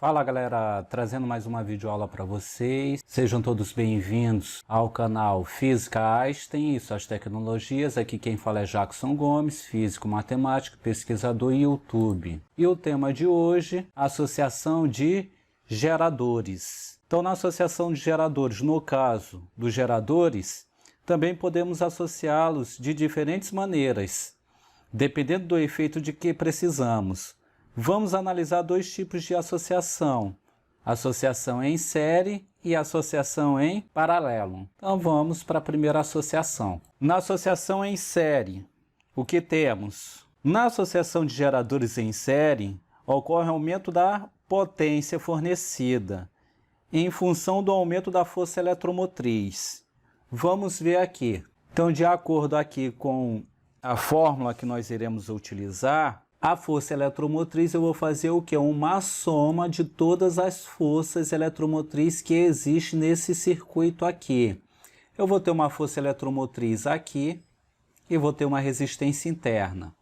Fala galera, trazendo mais uma videoaula para vocês. Sejam todos bem-vindos ao canal Física Einstein e suas tecnologias. Aqui quem fala é Jackson Gomes, físico, matemático, pesquisador e YouTube. E o tema de hoje, associação de geradores. Então, na associação de geradores, no caso dos geradores, também podemos associá-los de diferentes maneiras, dependendo do efeito de que precisamos. Vamos analisar dois tipos de associação, associação em série e associação em paralelo. Então vamos para a primeira associação. Na associação em série, o que temos? Na associação de geradores em série, ocorre aumento da potência fornecida, em função do aumento da força eletromotriz. Vamos ver aqui. Então, de acordo aqui com a fórmula que nós iremos utilizar, a força eletromotriz eu vou fazer o que? Uma soma de todas as forças eletromotrizes que existem nesse circuito aqui. Eu vou ter uma força eletromotriz aqui e vou ter uma resistência interna.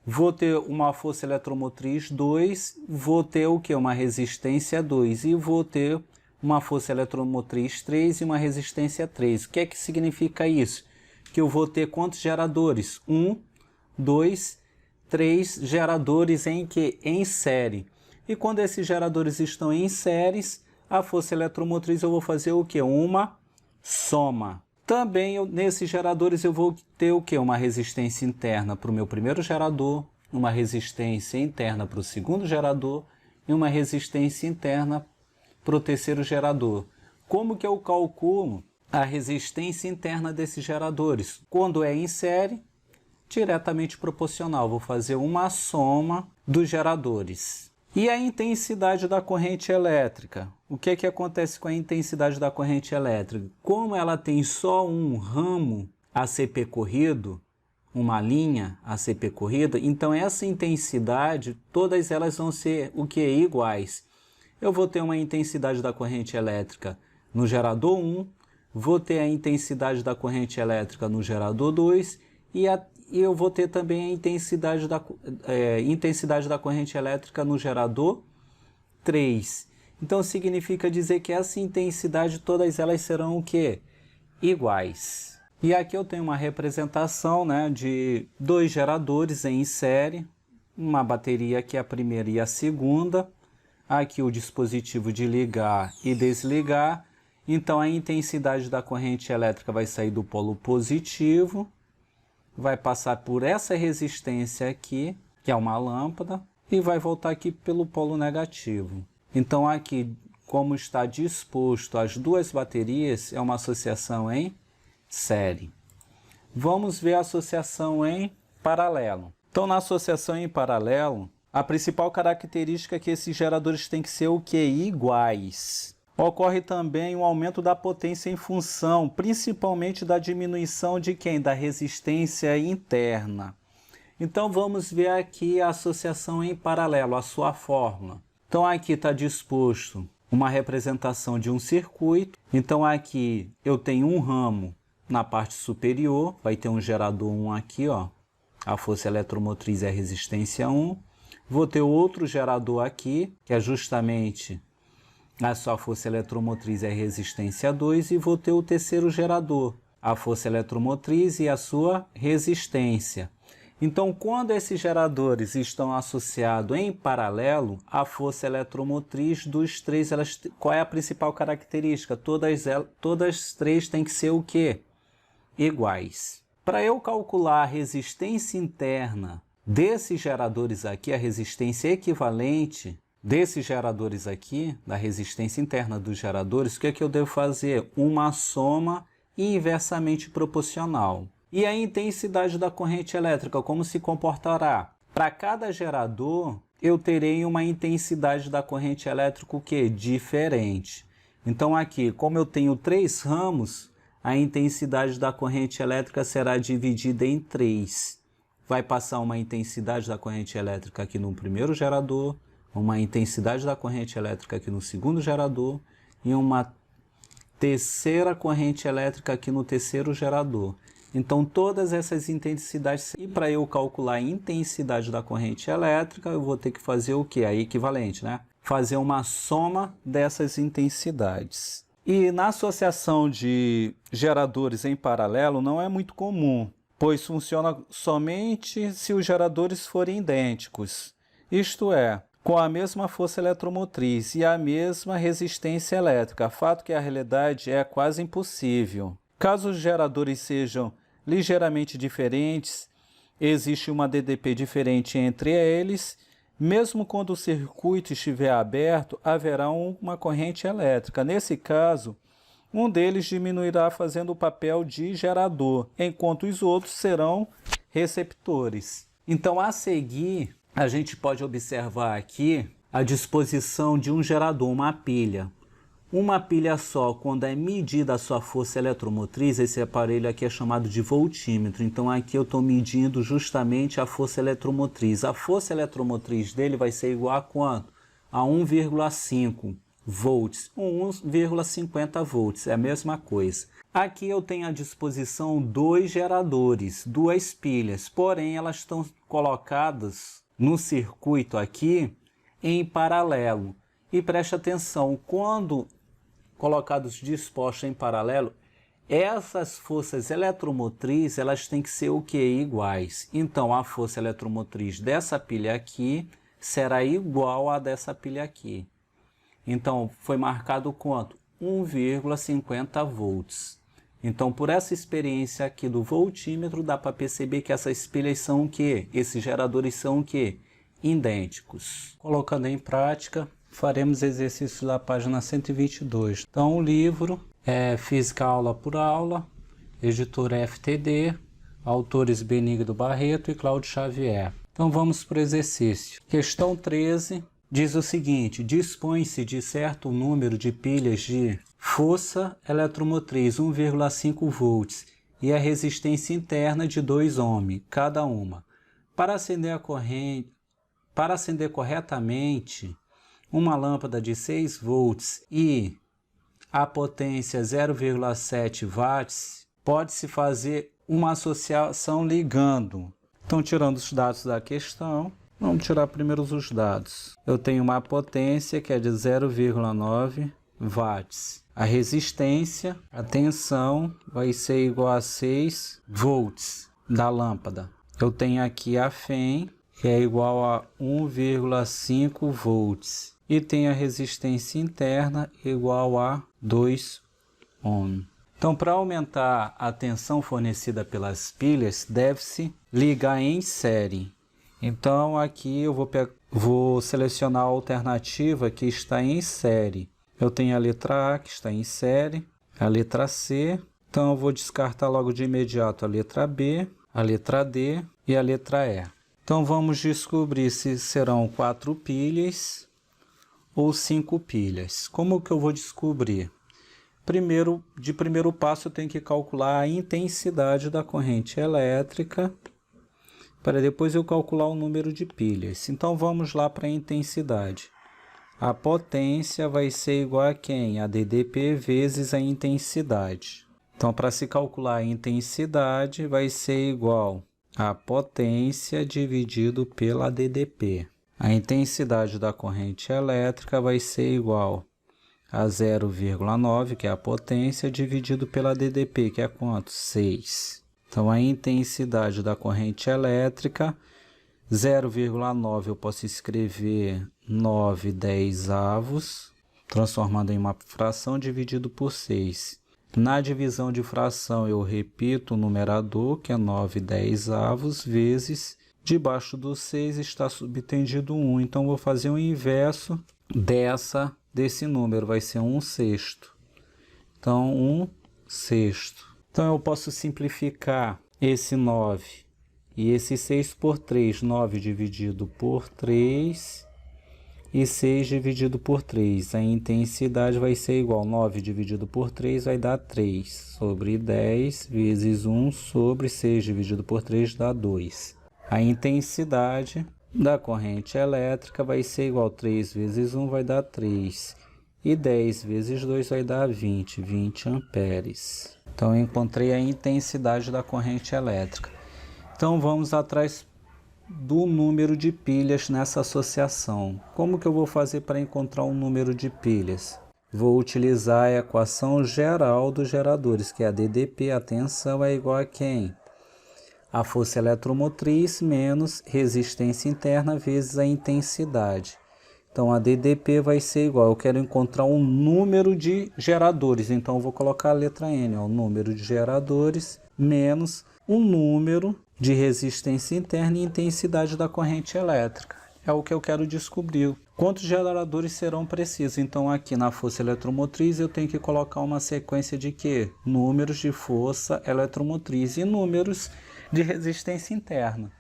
Vou ter uma força eletromotriz 2, vou ter o que? Uma resistência 2 e vou ter uma força eletromotriz 3 e uma resistência 3. O que é que significa isso? Que eu vou ter quantos geradores? 1, 2, 3 geradores em série. E quando esses geradores estão em séries, a força eletromotriz eu vou fazer o que? Uma soma. Também nesses geradores eu vou ter o que? Uma resistência interna para o meu primeiro gerador, uma resistência interna para o segundo gerador e uma resistência interna para o terceiro gerador. Como que eu calculo a resistência interna desses geradores? Quando é em série, diretamente proporcional. Vou fazer uma soma dos geradores. E a intensidade da corrente elétrica? O que acontece com a intensidade da corrente elétrica? Como ela tem só um ramo a ser percorrido, uma linha a ser percorrida, então essa intensidade, todas elas vão ser o que? Iguais. Eu vou ter uma intensidade da corrente elétrica no gerador 1, vou ter a intensidade da corrente elétrica no gerador 2 e eu vou ter também a intensidade da corrente elétrica no gerador 3. Então, significa dizer que essa intensidade, todas elas serão o quê? Iguais. E aqui eu tenho uma representação, né, de dois geradores em série, uma bateria aqui, a primeira e a segunda. Aqui o dispositivo de ligar e desligar. Então, a intensidade da corrente elétrica vai sair do polo positivo, vai passar por essa resistência aqui, que é uma lâmpada, e vai voltar aqui pelo polo negativo. Então aqui, como está disposto as duas baterias, é uma associação em série. Vamos ver a associação em paralelo. Então, na associação em paralelo, a principal característica é que esses geradores têm que ser o quê? Iguais. Ocorre também um aumento da potência em função, principalmente da diminuição de quem? Da resistência interna. Então, vamos ver aqui a associação em paralelo, a sua fórmula. Então, aqui está disposto uma representação de um circuito. Então, aqui eu tenho um ramo na parte superior, vai ter um gerador 1 aqui, ó. A força eletromotriz é a resistência 1. Vou ter outro gerador aqui, que é justamente a sua força eletromotriz é resistência 2, e vou ter o terceiro gerador, a força eletromotriz e a sua resistência. Então, quando esses geradores estão associados em paralelo, a força eletromotriz dos três, qual é a principal característica? Todas três têm que ser o quê? Iguais. Para eu calcular a resistência interna desses geradores aqui, a resistência equivalente desses geradores aqui, da resistência interna dos geradores, o que eu devo fazer? Uma soma inversamente proporcional. E a intensidade da corrente elétrica, como se comportará? Para cada gerador, eu terei uma intensidade da corrente elétrica o quê? Diferente. Então aqui, como eu tenho 3 ramos, a intensidade da corrente elétrica será dividida em 3. Vai passar uma intensidade da corrente elétrica aqui no primeiro gerador, uma intensidade da corrente elétrica aqui no segundo gerador e uma terceira corrente elétrica aqui no terceiro gerador. Então, todas essas intensidades, e para eu calcular a intensidade da corrente elétrica, eu vou ter que fazer o quê? A equivalente, né? fazer uma soma dessas intensidades. E na associação de geradores em paralelo não é muito comum, pois funciona somente se os geradores forem idênticos, isto é, com a mesma força eletromotriz e a mesma resistência elétrica, fato que a realidade é quase impossível. Caso os geradores sejam ligeiramente diferentes, existe uma DDP diferente entre eles, mesmo quando o circuito estiver aberto, haverá uma corrente elétrica. Nesse caso, um deles diminuirá fazendo o papel de gerador, enquanto os outros serão receptores. Então, a seguir, a gente pode observar aqui a disposição de um gerador, uma pilha. Uma pilha só, quando é medida a sua força eletromotriz, esse aparelho aqui é chamado de voltímetro. Então aqui eu estou medindo justamente a força eletromotriz. A força eletromotriz dele vai ser igual a quanto? A 1,5 volts, 1,50 volts, é a mesma coisa. Aqui eu tenho à disposição dois geradores, duas pilhas, porém elas estão colocadas no circuito aqui em paralelo. E preste atenção, quando colocados dispostos em paralelo, essas forças eletromotrizes, elas têm que ser o quê? Iguais. Então, a força eletromotriz dessa pilha aqui será igual à dessa pilha aqui. Então, foi marcado quanto? 1,50 volts. Então, por essa experiência aqui do voltímetro, dá para perceber que essas pilhas são o quê? Esses geradores são o quê? Idênticos. Colocando em prática, faremos exercícios da página 122. Então, o livro é Física Aula por Aula, editora FTD, autores Benigno Barreto e Cláudio Xavier. Então, vamos para o exercício. Questão 13 diz o seguinte: dispõe-se de certo número de pilhas de força eletromotriz 1,5 volts e a resistência interna de 2 ohms, cada uma. Para acender corretamente uma lâmpada de 6 volts e a potência 0,7 watts, pode-se fazer uma associação ligando. Então, tirando os dados da questão, vamos tirar primeiro os dados. Eu tenho uma potência que é de 0,9 watts. A resistência, a tensão, vai ser igual a 6 volts da lâmpada. Eu tenho aqui a FEM, que é igual a 1,5 volts. E tem a resistência interna igual a 2 ohms. Então, para aumentar a tensão fornecida pelas pilhas, deve-se ligar em série. Então, aqui eu vou selecionar a alternativa que está em série. Eu tenho a letra A, que está em série, a letra C. Então, eu vou descartar logo de imediato a letra B, a letra D e a letra E. Então, vamos descobrir se serão 4 pilhas ou 5 pilhas. Como que eu vou descobrir? De primeiro passo, eu tenho que calcular a intensidade da corrente elétrica, para depois eu calcular o número de pilhas. Então, vamos lá para a intensidade. A potência vai ser igual a quem? A DDP vezes a intensidade. Então, para se calcular a intensidade, vai ser igual a potência dividido pela DDP. A intensidade da corrente elétrica vai ser igual a 0,9, que é a potência, dividido pela DDP, que é quanto? 6. Então, a intensidade da corrente elétrica, 0,9 eu posso escrever 9/10, transformando em uma fração, dividido por 6. Na divisão de fração, eu repito o numerador, que é 9/10, vezes, debaixo do 6 está subtendido 1. Então, vou fazer o inverso desse número, vai ser 1/6. Então, 1/6. Então, eu posso simplificar esse 9 e esse 6 por 3. 9 dividido por 3 e 6 dividido por 3. A intensidade vai ser igual. 9 dividido por 3 vai dar 3 sobre 10 vezes 1 sobre 6 dividido por 3 dá 2. A intensidade da corrente elétrica vai ser igual a 3 vezes 1 vai dar 3. E 10 vezes 2 vai dar 20 amperes. Então, eu encontrei a intensidade da corrente elétrica. Então, vamos atrás do número de pilhas nessa associação. Como que eu vou fazer para encontrar o número de pilhas? Vou utilizar a equação geral dos geradores, que é a DDP, a tensão, é igual a quem? A força eletromotriz menos resistência interna vezes a intensidade. Então, a DDP vai ser igual, eu quero encontrar um número de geradores, então eu vou colocar a letra N, ó, o número de geradores menos o número de resistência interna e intensidade da corrente elétrica. É o que eu quero descobrir. Quantos geradores serão precisos? Então, aqui na força eletromotriz, eu tenho que colocar uma sequência de quê? Números de força eletromotriz e números de resistência interna.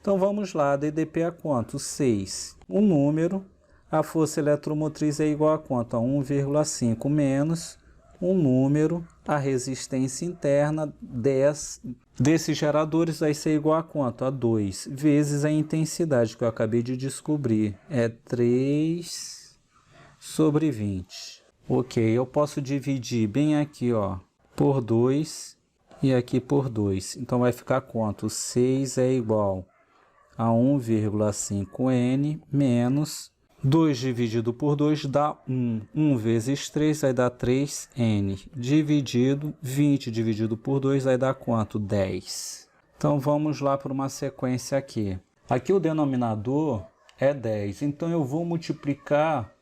Então, vamos lá, a DDP é quanto? 6. O número, a força eletromotriz é igual a quanto? A 1,5 menos o número, a resistência interna desses geradores vai ser igual a quanto? A 2, vezes a intensidade que eu acabei de descobrir. É 3/20. Ok, eu posso dividir bem aqui, ó, por 2 e aqui por 2. Então, vai ficar quanto? 6 é igual a 1,5N menos 2 dividido por 2 dá 1. 1 vezes 3 vai dar 3N. Dividido, 20 dividido por 2 vai dar quanto? 10. Então, vamos lá para uma sequência aqui. Aqui o denominador é 10. Então, eu vou multiplicar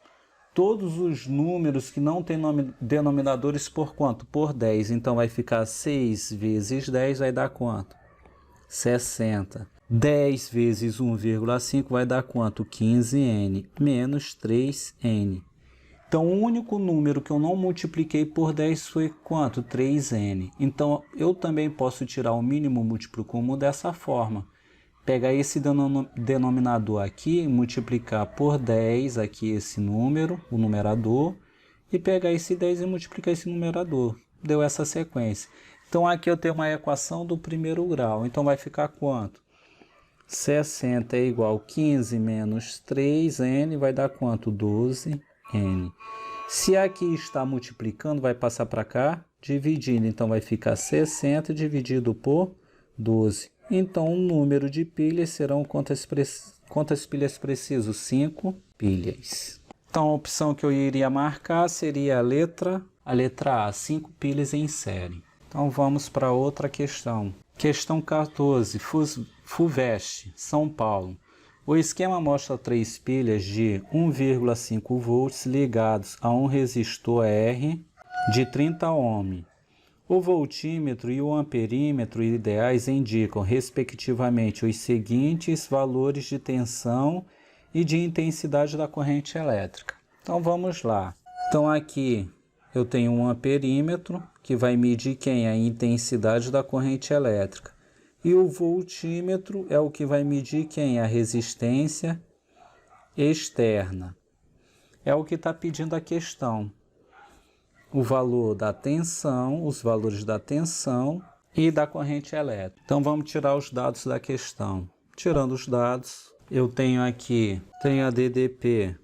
todos os números que não têm denominadores por quanto? Por 10. Então, vai ficar 6 vezes 10 vai dar quanto? 60. 10 vezes 1,5 vai dar quanto? 15N, menos 3N. Então, o único número que eu não multipliquei por 10 foi quanto? 3N. Então, eu também posso tirar o mínimo múltiplo comum dessa forma. Pegar esse denominador aqui, multiplicar por 10, aqui esse número, o numerador, e pegar esse 10 e multiplicar esse numerador. Deu essa sequência. Então, aqui eu tenho uma equação do primeiro grau. Então, vai ficar quanto? 60 é igual a 15 menos 3N, vai dar quanto? 12N. Se aqui está multiplicando, vai passar para cá, dividindo. Então, vai ficar 60 dividido por 12. Então, o número de pilhas serão quantas pilhas preciso? 5 pilhas. Então, a opção que eu iria marcar seria a letra A, 5 pilhas em série. Então, vamos para outra questão. Questão 14, FUVEST, São Paulo. O esquema mostra 3 pilhas de 1,5 volts ligados a um resistor R de 30 ohm. O voltímetro e o amperímetro ideais indicam, respectivamente, os seguintes valores de tensão e de intensidade da corrente elétrica. Então, vamos lá. Então, aqui eu tenho um amperímetro, que vai medir quem? A intensidade da corrente elétrica. E o voltímetro é o que vai medir quem? A resistência externa. É o que está pedindo a questão. O valor da tensão, os valores da tensão e da corrente elétrica. Então, vamos tirar os dados da questão. Tirando os dados, eu tenho aqui, a DDP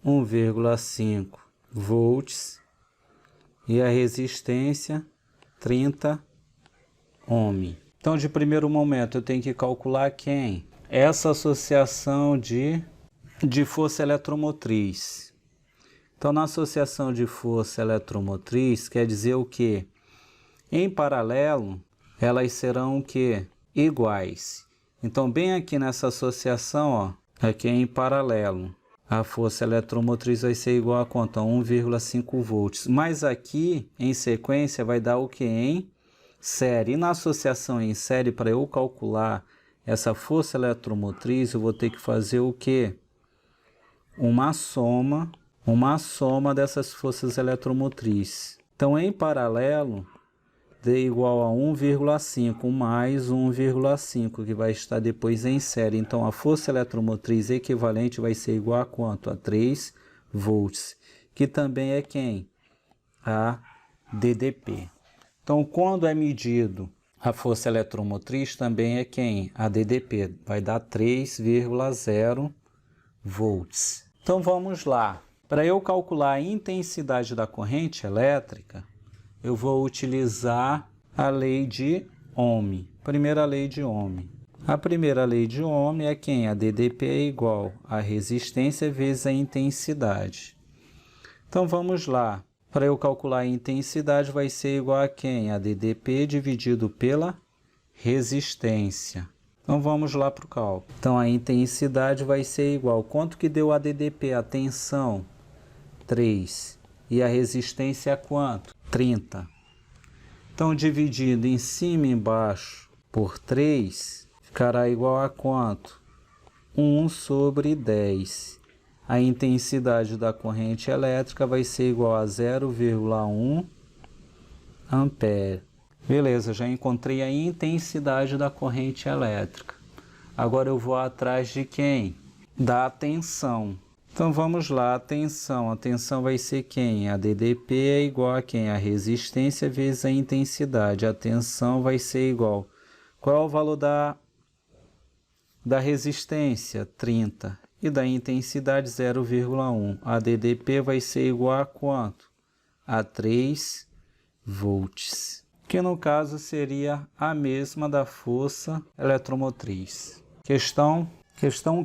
1,5 volts e a resistência 30 ohm. Então, de primeiro momento, eu tenho que calcular quem? Essa associação de força eletromotriz. Então, na associação de força eletromotriz, quer dizer o quê? Em paralelo, elas serão o quê? Iguais. Então, bem aqui nessa associação, ó, aqui em paralelo, a força eletromotriz vai ser igual a quanto? A 1,5 volts. Mas aqui, em sequência, vai dar o que? Em série. E na associação em série, para eu calcular essa força eletromotriz, eu vou ter que fazer o quê? Uma soma dessas forças eletromotrizes. Então, em paralelo, D igual a 1,5 mais 1,5, que vai estar depois em série. Então, a força eletromotriz equivalente vai ser igual a quanto? A 3 volts, que também é quem? A DDP. Então, quando é medido a força eletromotriz, também é quem? A DDP. Vai dar 3,0 volts. Então, vamos lá. Para eu calcular a intensidade da corrente elétrica, eu vou utilizar a lei de Ohm. Primeira lei de Ohm. A primeira lei de Ohm é quem? A DDP é igual a resistência vezes a intensidade. Então vamos lá. Para eu calcular a intensidade vai ser igual a quem? A DDP dividido pela resistência. Então vamos lá para o cálculo. Então a intensidade vai ser igual. Quanto que deu a DDP? A tensão? 3. E a resistência é quanto? 30. Então dividido em cima e embaixo por 3, ficará igual a quanto? 1 sobre 10. A intensidade da corrente elétrica vai ser igual a 0,1 ampere. Beleza, já encontrei a intensidade da corrente elétrica. Agora eu vou atrás de quem? Da tensão. Então vamos lá, a tensão vai ser quem? A DDP é igual a quem? A resistência vezes a intensidade. A tensão vai ser igual. Qual é o valor da resistência? 30. E da intensidade 0,1. A DDP vai ser igual a quanto? A 3 volts. Que no caso seria a mesma da força eletromotriz. Questão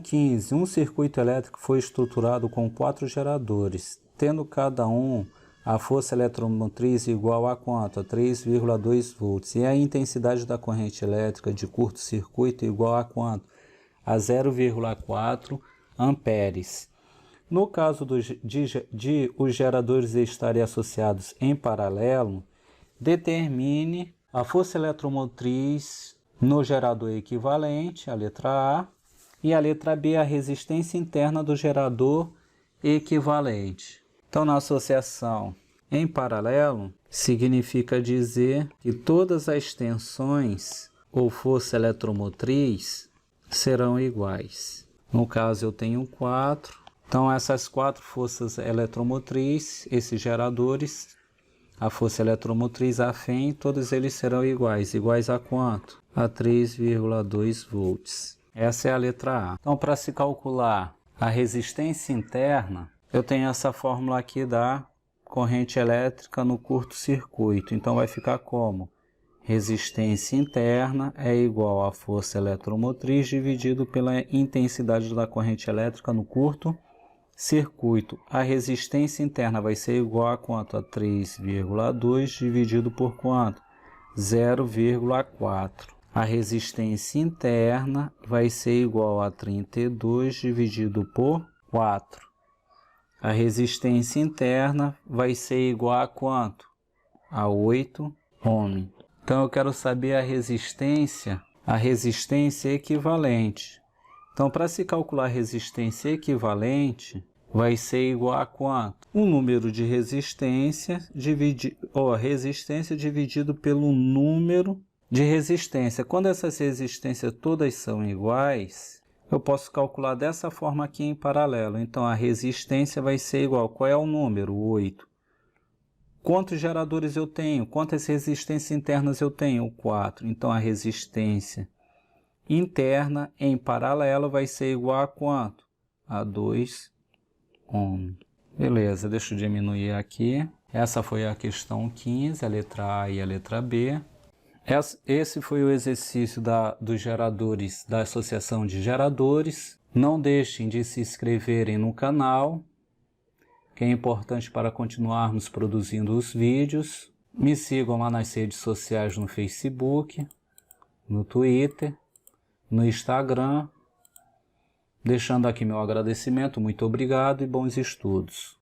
15. Um circuito elétrico foi estruturado com 4 geradores, tendo cada um a força eletromotriz igual a quanto? A 3,2 volts. E a intensidade da corrente elétrica de curto-circuito igual a quanto? A 0,4 amperes. No caso de os geradores estarem associados em paralelo, determine a força eletromotriz no gerador equivalente, a letra A, e a letra B, a resistência interna do gerador equivalente. Então, na associação em paralelo, significa dizer que todas as tensões ou força eletromotriz serão iguais. No caso, eu tenho 4. Então, essas 4 forças eletromotrizes, esses geradores, a força eletromotriz, a FEM, todos eles serão iguais. Iguais a quanto? A 3,2 volts. Essa é a letra A. Então, para se calcular a resistência interna, eu tenho essa fórmula aqui da corrente elétrica no curto-circuito. Então, vai ficar como? Resistência interna é igual à força eletromotriz dividido pela intensidade da corrente elétrica no curto-circuito. A resistência interna vai ser igual a quanto? A 3,2 dividido por quanto? 0,4. A resistência interna vai ser igual a 32 dividido por 4. A resistência interna vai ser igual a quanto? A 8 ohm. Então, eu quero saber a resistência equivalente. Então, para se calcular a resistência equivalente, vai ser igual a quanto? O número de resistência dividido pelo número de resistência. Quando essas resistências todas são iguais, eu posso calcular dessa forma aqui em paralelo. Então, a resistência vai ser igual. Qual é o número? 8. Quantos geradores eu tenho? Quantas resistências internas eu tenho? 4. Então, a resistência interna em paralelo vai ser igual a quanto? A 2 ohm. Beleza, deixa eu diminuir aqui. Essa foi a questão 15, a letra A e a letra B. Esse foi o exercício dos geradores, da associação de geradores. Não deixem de se inscreverem no canal, que é importante para continuarmos produzindo os vídeos. Me sigam lá nas redes sociais, no Facebook, no Twitter, no Instagram. Deixando aqui meu agradecimento, muito obrigado e bons estudos.